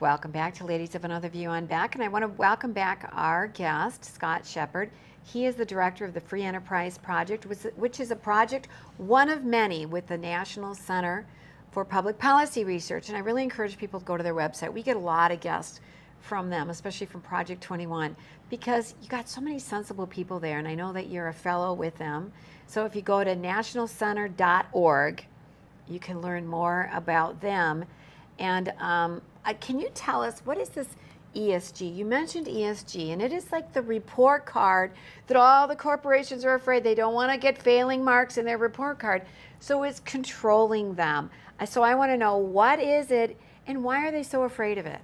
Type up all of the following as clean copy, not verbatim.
Welcome back to Ladies of Another View on Back, and I want to welcome back our guest, Scott Shepard. He is the director of the Free Enterprise Project, which is a project, one of many, with the National Center for Public Policy Research. And I really encourage people to go to their website. We get a lot of guests from them, especially from Project 21, because you got so many sensible people there, and I know that you're a fellow with them. So if you go to nationalcenter.org, you can learn more about them. And can you tell us, what is this ESG? You mentioned ESG, and it is like the report card that all the corporations are afraid they don't want to get failing marks in their report card. So it's controlling them. So I want to know, what is it, and why are they so afraid of it?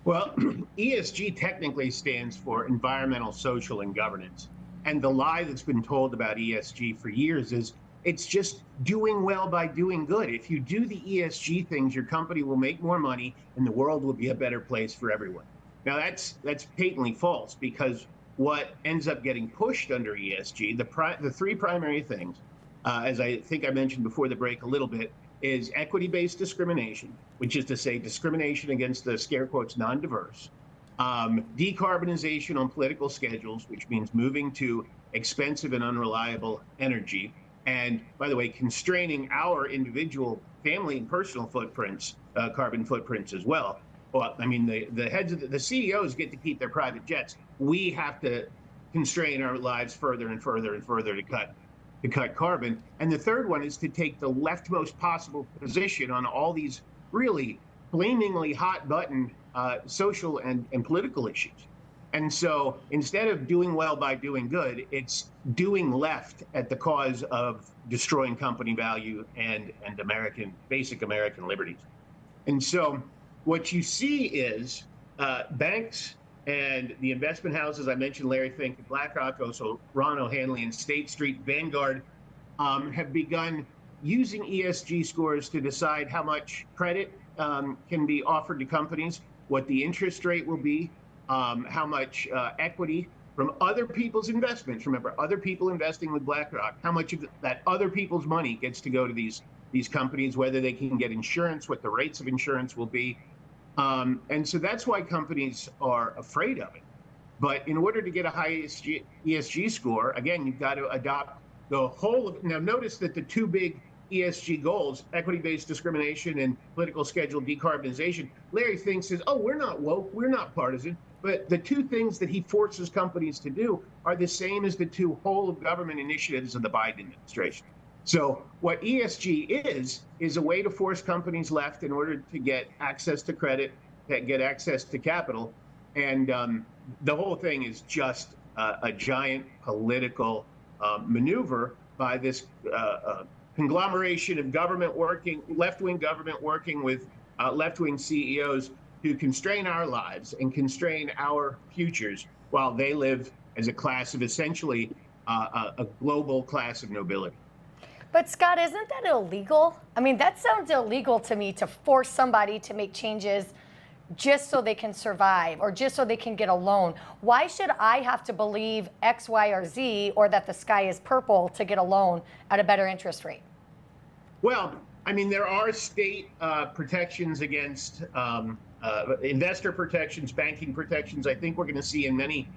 Well, ESG technically stands for environmental, social, and governance. And the lie that's been told about ESG for years is it's just doing well by doing good. If you do the ESG things, your company will make more money and the world will be a better place for everyone. Now, that's patently false, because what ends up getting pushed under ESG, the three primary things, as I think I mentioned before the break a little bit, is equity-based discrimination, which is to say discrimination against the scare quotes non-diverse, decarbonization on political schedules, which means moving to expensive and unreliable energy, and by the way, constraining our individual family and personal footprints, carbon footprints as well. Well, I mean, the heads of the CEOs get to keep their private jets. We have to constrain our lives further and further and further to cut carbon. And the third one is to take the leftmost possible position on all these really flamingly hot button social and political issues. And so instead of doing well by doing good, it's doing left at the cause of destroying company value and basic American liberties. And so what you see is banks and the investment houses, I mentioned Larry Fink, BlackRock, also Ron O'Hanley, and State Street, Vanguard, have begun using ESG scores to decide how much credit can be offered to companies, what the interest rate will be, how much equity from other people's investments. Remember, other people investing with BlackRock, how much of that other people's money gets to go to these companies, whether they can get insurance, what the rates of insurance will be. And so that's why companies are afraid of it. But in order to get a high ESG score, again, you've got to adopt the whole of it. Now, notice that the two big ESG goals, equity-based discrimination and political schedule decarbonization, Larry Fink says, oh, we're not woke, we're not partisan. But the two things that he forces companies to do are the same as the two whole of government initiatives of the Biden administration. So what ESG is a way to force companies left in order to get access to credit, get access to capital. And the whole thing is just a giant political maneuver by this conglomeration of left-wing government working with left-wing CEOs to constrain our lives and constrain our futures while they live as a class of essentially a global class of nobility. But Scott, isn't that illegal? I mean, that sounds illegal to me, to force somebody to make changes just so they can survive or just so they can get a loan. Why should I have to believe X, Y, or Z, or that the sky is purple to get a loan at a better interest rate? Well, I mean, there are state protections against investor protections, banking protections. I think we're going to see in many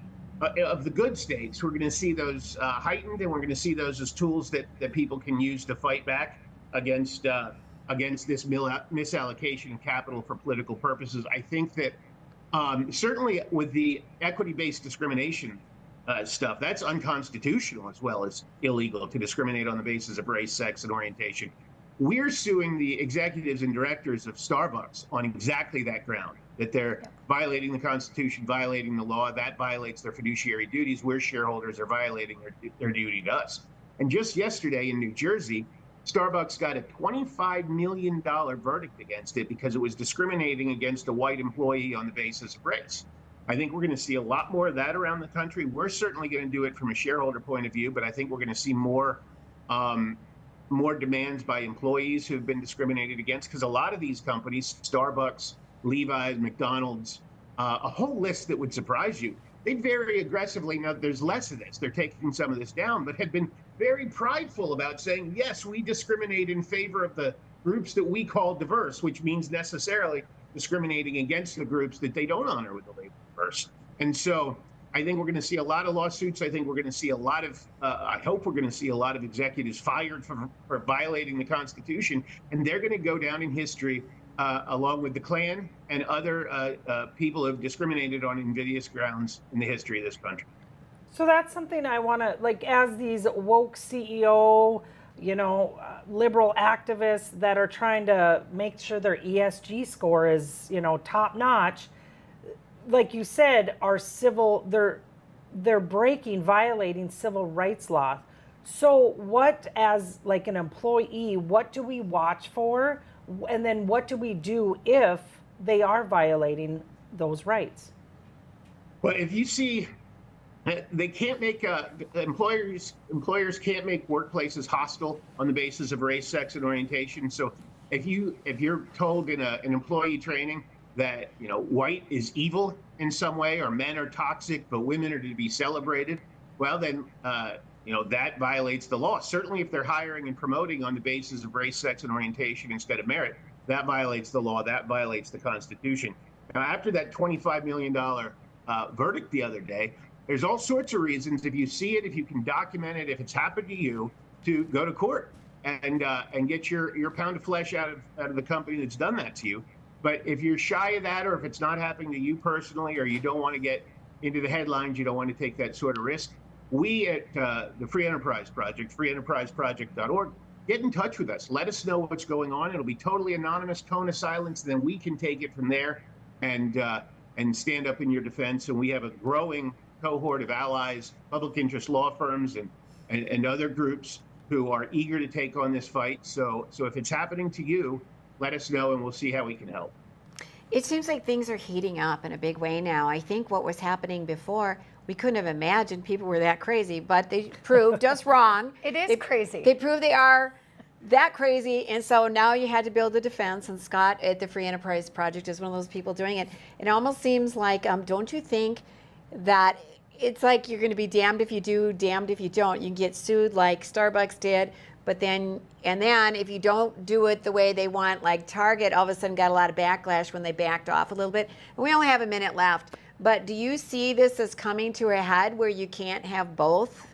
of the good states, we're going to see those heightened, and we're going to see those as tools that people can use to fight back against this misallocation of capital for political purposes. I think that certainly with the equity-based discrimination stuff, that's unconstitutional as well as illegal to discriminate on the basis of race, sex, and orientation. We're suing the executives and directors of Starbucks on exactly that ground, that they're violating the Constitution, violating the law. That violates their fiduciary duties. We're shareholders are violating their duty to us. And just yesterday in New Jersey, Starbucks got a $25 million verdict against it because it was discriminating against a white employee on the basis of race. I think we're going to see a lot more of that around the country. We're certainly going to do it from a shareholder point of view, but I think we're going to see more demands by employees who've been discriminated against, because a lot of these companies, Starbucks, Levi's, McDonald's, a whole list that would surprise you, they very aggressively, now there's less of this, they're taking some of this down, but have been very prideful about saying, yes, we discriminate in favor of the groups that we call diverse, which means necessarily discriminating against the groups that they don't honor with the labor force. And so I think we're going to see a lot of lawsuits. I think we're going to see a lot of, I hope we're going to see a lot of executives fired for violating the Constitution. And they're going to go down in history along with the Klan and other people who have discriminated on invidious grounds in the history of this country. So that's something I want to, like, as these woke CEO, liberal activists that are trying to make sure their ESG score is, top notch, like you said, are they're violating civil rights law. So what, as like an employee, what do we watch for? And then what do we do if they are violating those rights? Well, if you see, they can't make employers can't make workplaces hostile on the basis of race, sex, and orientation. So if you're told in an employee training that white is evil in some way, or men are toxic but women are to be celebrated, well then that violates the law. Certainly, if they're hiring and promoting on the basis of race, sex, and orientation instead of merit, that violates the law. That violates the Constitution. Now, after that $25 million verdict the other day, there's all sorts of reasons, if you see it, if you can document it, if it's happened to you, to go to court and get your pound of flesh out of the company that's done that to you. But if you're shy of that, or if it's not happening to you personally, or you don't want to get into the headlines, you don't want to take that sort of risk, we at the Free Enterprise Project, freeenterpriseproject.org, get in touch with us. Let us know what's going on. It'll be totally anonymous, tone of silence. Then we can take it from there and stand up in your defense. And we have a growing cohort of allies, public interest law firms, and other groups who are eager to take on this fight. So if it's happening to you, let us know and we'll see how we can help. It seems like things are heating up in a big way now. I think what was happening before, we couldn't have imagined people were that crazy, but they proved us wrong. It is crazy. They proved they are that crazy, and so now you had to build a defense, and Scott at the Free Enterprise Project is one of those people doing it. It almost seems like, don't you think that it's like you're going to be damned if you do, damned if you don't. You can get sued like Starbucks did, but then if you don't do it the way they want, like Target all of a sudden got a lot of backlash when they backed off a little bit. And we only have a minute left, but do you see this as coming to a head where you can't have both?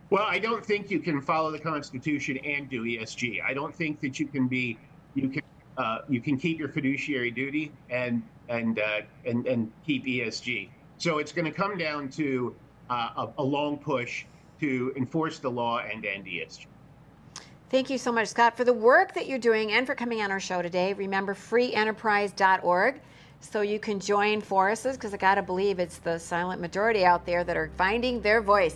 Well, I don't think you can follow the Constitution and do ESG. I don't think that you can keep your fiduciary duty and keep ESG. So it's going to come down to a long push to enforce the law and end ESG. Thank you so much, Scott, for the work that you're doing and for coming on our show today. Remember, freeenterprise.org, so you can join forces, because I got to believe it's the silent majority out there that are finding their voice.